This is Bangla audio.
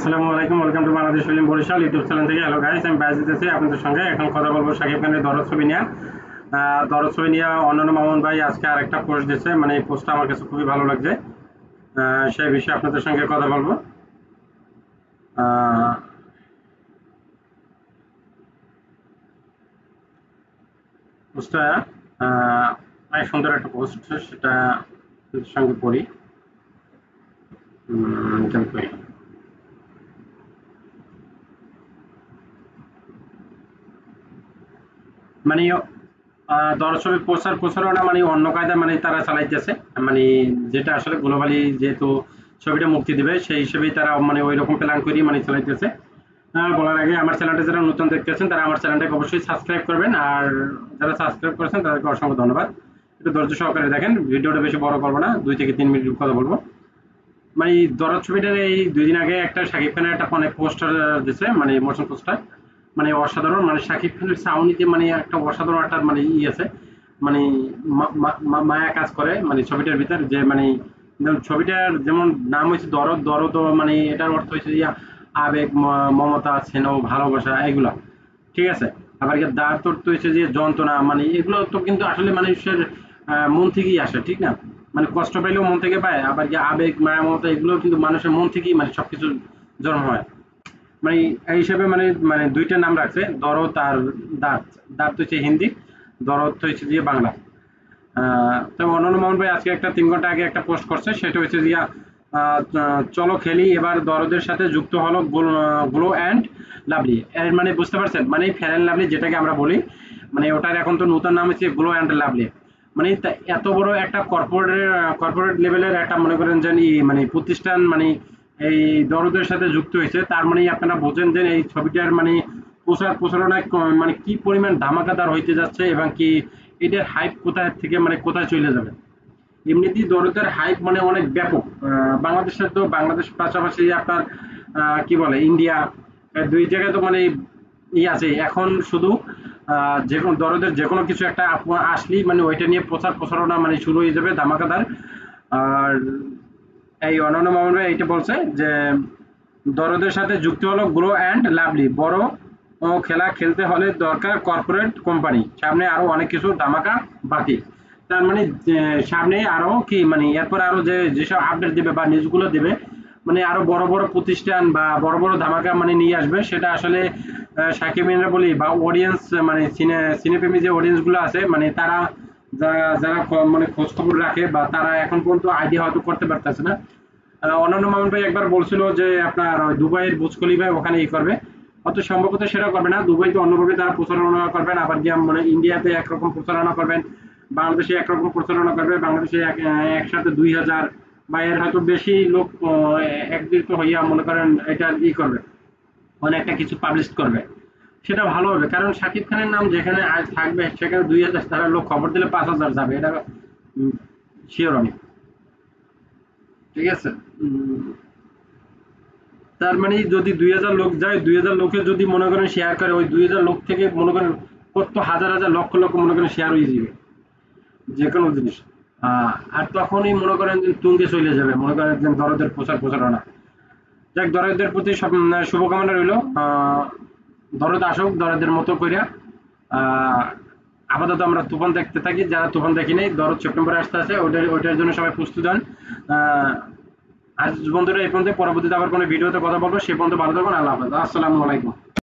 আসসালামু আলাইকুম, welcome to Bangladesh film Barishal YouTube channel থেকে। হ্যালো গাইস, আমি বাইজিদ আছি আপনাদের সঙ্গে। এখন কথা বলবো শাকিব খানের দরদ ছবি নিয়ে। দরদ ছবি নিয়ে অন্যান্য মামুন ভাই আজকে আরেকটা পোস্ট দিয়েছে, মানে এই পোস্টটা আমার কাছে খুবই ভালো লাগছে। সেই বিষয়ে আপনাদের সঙ্গে কথা বলবো। আহ, পোস্টটা অনেক সুন্দর একটা পোস্ট, সেটা আপনাদের সঙ্গে পড়ি। করি। মানে দরদ ছবির প্রচারণা মানে অন্য কায়দায় মানে তারা চালাইতেছে, মানে যেটা আসলে গ্লোবালি যেহেতু ছবিটা মুক্তি দিবে সেই হিসেবেই তারা মানে ওই রকম প্ল্যান করেই মানে চালাইতেছে। বলার আগে আমার চ্যানেলটা যারা নতুন দেখতেছেন তারা আমার চ্যানেলটাকে অবশ্যই সাবস্ক্রাইব করবেন, আর যারা সাবস্ক্রাইব করেছেন তাদেরকে অসংখ্য ধন্যবাদ। একটু ধৈর্য সহকারে দেখেন, ভিডিওটা বেশি বড় করবো না, 2 থেকে 3 মিনিট কথা বলবো। মানে দরদ ছবিটার এই 2 দিন আগে একটা শাকিব খানের একটা মানে পোস্টার দিছে, মানে মোশন পোস্টার, মানে অসাধারণ। মানে শাকিব খানের চাউনিতে মানে একটা অসাধারণ একটা মানে আছে, মানে মায়া কাজ করে মানে ছবিটার ভিতর, যে মানে ছবিটার যেমন নাম হয়েছে দরদ। দরদ মানে এটার অর্থ হয়েছে যে আবেগ, মমতা, স্নেহ, ভালোবাসা, এগুলা। ঠিক আছে। আবার দাঁত অর্থ হয়েছে যে যন্ত্রণা, মানে এগুলো তো কিন্তু আসলে মানুষের মন থেকেই আসে, ঠিক না? মানে কষ্ট পাইলেও মন থেকে পায়। আবার আবেগ, মায়া, মমতা, এগুলো কিন্তু মানুষের মন থেকেই মানে সবকিছু জন্ম হয়। মানে এই হিসেবে মানে মানে 2টা নাম রাখছে, দরদ আর দাঁত। দাঁত হচ্ছে হিন্দি, দরদ হচ্ছে দিয়ে বাংলা। তো অনন্য মোহন ভাই আজকে একটা 3 ঘন্টা আগে একটা পোস্ট করছে, সেটা হচ্ছে দিয়া চলো খেলি এবার দরদের সাথে যুক্ত হলো গ্লো অ্যান্ড লাভলি। এর মানে বুঝতে পারছেন, মানে ফেয়ার অ্যান্ড লাভলি যেটাকে আমরা বলি, মানে ওটার এখন তো নতুন নাম হচ্ছে গ্লো অ্যান্ড লাভলি। মানে এত বড় একটা কর্পোরেট লেভেলের একটা মনে করেন যে মানে প্রতিষ্ঠান মানে এই দরদের সাথে যুক্ত হয়েছে, তার মানে আপনারা বোঝেন যে এই ছবিটার মানে প্রচারণায় মানে কি পরিমাণ ধামাকাদার হইতে যাচ্ছে, এবং কি এটার হাইপ কোথায় থেকে মানে কোথায় চলে যাবে। এমনিতেই দরদের হাইপ মানে অনেক ব্যাপক। বাংলাদেশের তো বাংলাদেশ পাশাপাশি আপনার কি বলে ইন্ডিয়া, 2 জায়গায় তো মানে আছে এখন। শুধু যে কোনো দরদের যে কোনো কিছু একটা আসলেই মানে ওইটা নিয়ে প্রচারণা মানে শুরু হয়ে যাবে ধামাকাদার। আর এই অনন্য মামুনরা এইটা বলছে যে দরদের সাথে যুক্ত হলো গ্লো অ্যান্ড লাভলি, বড় খেলা খেলতে হলে দরকার কর্পোরেট কোম্পানি, সামনে আরো অনেক কিছু ধামাকা বাকি। তার মানে সামনে আরো কি মানে এরপর আরো যেসব আপডেট দেবে বা নিউজগুলো দেবে, মানে আরো বড় বড় প্রতিষ্ঠান বা বড় বড় ধামাকা মানে নিয়ে আসবে। সেটা আসলে সাকিবিনরা বলি বা অডিয়েন্স, মানে সিনেপ্রেমী যে অডিয়েন্স গুলো আছে, মানে তারা যারা যারা মানে খোঁজ খবর রাখে বা তারা এখন পর্যন্ত আইডিয়া হয়তো করতে পারতেছে না। অন্যান্য মামুন ভাই একবার বলছিল যে আপনার দুবাইয়ের বুর্জ খলিফা ওখানে করবে, অত সম্ভবত সেটা করবে না। দুবাইতে অন্যভাবে তারা প্রচারণা করবেন, আবার গিয়ে মানে ইন্ডিয়াতে একরকম প্রচারণা করবেন, বাংলাদেশে একরকম প্রচারণা করবে। বাংলাদেশে একসাথে 2000 বা এর হয়তো বেশি লোক একত্রিত হইয়া মনে করেন এটা করবে, মানে একটা কিছু পাবলিশ করবে। সেটা ভালো হবে, কারণ শাকিব খানের নাম যেখানে আজ থাকবে সেখানে 2000 তারা লোক খবর দিলে 5000 যাবে, এটা শিওর আমি। ঠিক আছে। উম, তার মানে যদি 2000 লোক যায়, 2000 লোকে যদি মনে করেন শেয়ার করে, ওই 2000 লোক থেকে মনে করেন কত হাজার হাজার লক্ষ লক্ষ মনে করেন শেয়ার হয়ে যাবে যে কোনো জিনিস। আর তখনই মনে করেন যে তুঙ্গে চলে যাবে মনে করেন যে দরদের প্রচারণা। যাক, দরদের প্রতি সব শুভকামনা রইল। দরদ আসুক দরদের মতো কইরা। আহ, আপাতত আমরা তুফান দেখতে থাকি, যারা তুফান দেখি নাই, দরদ সেপ্টেম্বরে আসতে আছে, ওইটার জন্য সবাই প্রস্তুত হন। আহ, আজ বন্ধুরা এই পর্যন্ত, পরবর্তীতে আবার কোনো ভিডিওতে কথা বলবো। সে পর্যন্ত ভালো থাকুন, আল্লাহ হাফেজ, আসসালামু আলাইকুম।